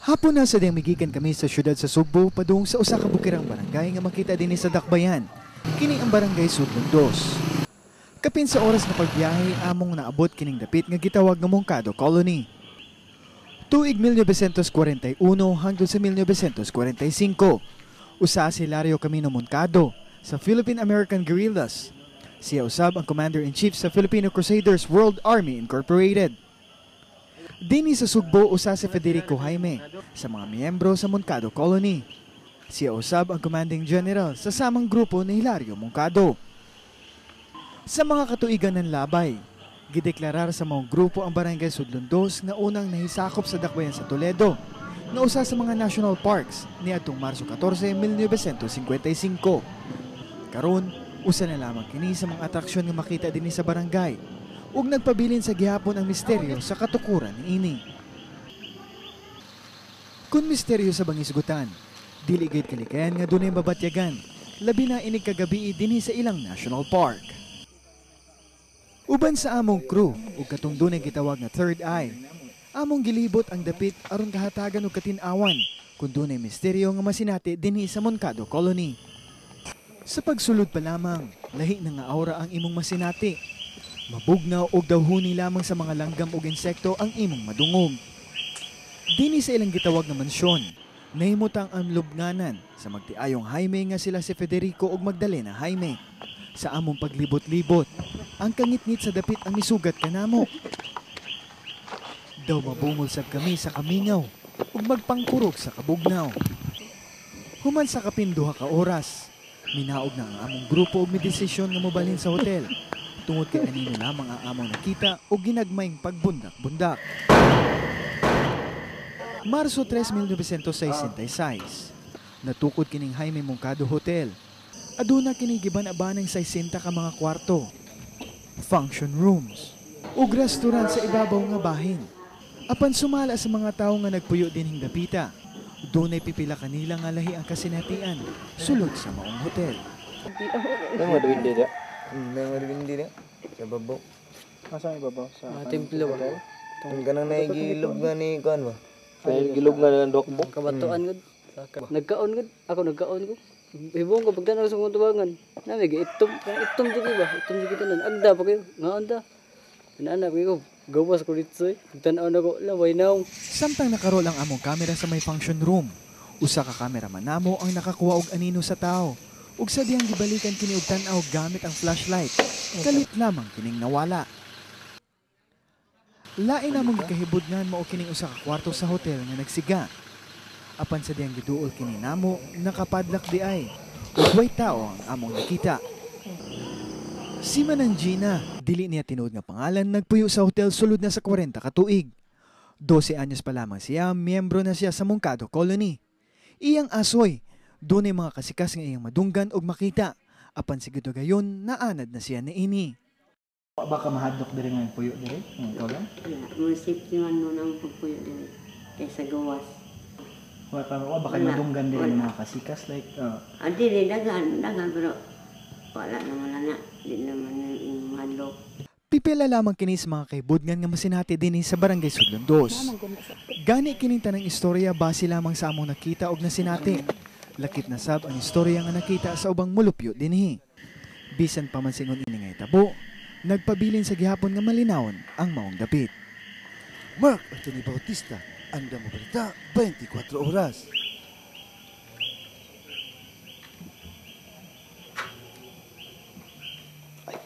Hapon na sa diyang migikan kami sa syudad sa Sugbo padung sa usa ka bukirang barangay nga makita din sa Dakbayan. Kini ang barangay Sudlon 2. Kapin sa oras na pagbiyahe among naabot kining dapit nga gitawag nga Moncado Colony. Tuig 1941 hangtod sa 1945. Usa si Hilario Camino Moncado sa Philippine-American Guerrillas. Siya usab ang Commander-in-Chief sa Filipino Crusaders World Army Incorporated. Dini sa Sugbo usa si Federico Jaime sa mga miyembro sa Moncado Colony. Siya usab ang Commanding General sa samang grupo ni Hilario Moncado. Sa mga katuigan ng labay, gideklarar sa mga grupo ang Barangay Sudlon 2 na unang nahisakop sa Dakbayan sa Toledo na usa sa mga national parks niadtong Marso 14, 1955. Karon, usa na lamang kini sa mga atraksyon nga makita dinhi sa barangay ug nagpabilin sa gihapon ang misteryo sa katukuran niini. Kun misteryo sa bangisgutan, dili gayud kalikayan nga dunay mabatyagan, labi na inig kagabi dinhi sa ilang national park. Uban sa among crew ug katong dunay gitawag nga third eye, among gilibot ang dapit aron kahatagan og katin-awan kun dunay misteryo nga masinati dinhi sa Moncado Colony. Sa pagsulod pa lamang, lahi na nga aura ang imong masinati. Mabugnaw og dawhuni lamang sa mga langgam ug insekto ang imong madungog. Dini sa ilang gitawag nga mansyon, nahimutang ang lubnganan sa magtiayong Jaime nga sila si Federico ug Magdalena Jaime. Sa among paglibot-libot, ang kangit-ngit sa dapit ang misugat kanamo. Daw mabungol sab kami sa kamingaw ug magpangkurog sa kabugnaw. Human sa kapinduha ka oras, minaog na ang among grupo ug midesisyon nga mobalhin sa hotel. Tungod kay anino lamang ang among nakita o ginagmayng pagbundak-bundak. Marso 3, 1966, natukod kining Jaime Moncado Hotel. Aduna kining giban-abanang 60 ka mga kwarto, function rooms, ug restaurant sa ibabaw nga bahin. Apan sumala sa mga tawo nga nagpuyo dinhing dapita, dunay pipila kanila nga lahi ang kasinatian sulod sa maong hotel. Meron hindi na sa babaw. Asa ang ibabaw? Sa templo ba? Ang ganang naigilog nga ni kuan ba? Gilog nga ng dokbo. Kabatuan gud. Nagkaon gud. Ako nagkaon ko. Ibong ko pagtanaw sa kong tubangan. Nami itom jud ba? Itom jud tanan. Agda pa kayo. Nga anda. Inana ko gawas ko dito. Pagtanaw na ko laway naw. Samtang nakarol ang among kamera sa may function room, usa ka cameraman namo ang nakakuha og anino sa tao. Ug sa diyang gibalikan kini og tan-aw gamit ang flashlight, kalit lamang kining nawala. Lain namong gikahibudngan mao kining usa ka kwarto sa hotel nga nagsiga. Apan sa diyang giduol kini namo, nakapadlak di ay. Ug way tao ang among nakita. Si Manang Gina, dili niya tinuod nga pangalan, nagpuyo sa hotel sulod na sa 40 ka tuig. 12 anyos pa lamang siya, miyembro na siya sa Moncado Colony. Iyang asoy, dunay mga kasikas nga iyang madunggan og makita. Apan siguro gayon, naanad na siya niini. Baka mahadlok diri nga puyo diri. Ikaw lang? Mga safety man nun ang pagpuyo diri kaysa gawas. Baka madunggan diri mga kasikas like Dili dagan pero wala naman na. Di naman yung mahadlok. Pipila lamang kini sa mga kaibudngan nga masinati dinhi sa Barangay Sudlon 2. Gani kining tanang istorya base lamang sa among nakita og nasinati. Lakit na sab ang istorya nga nakita sa ubang mulupyo dinhi. Bisan pa man singon ini nga itabo, nagpabilin sa gihapon nga malinawon ang maong dapit. Mark Anthony Bautista, anda mo balita 24 oras. Ay,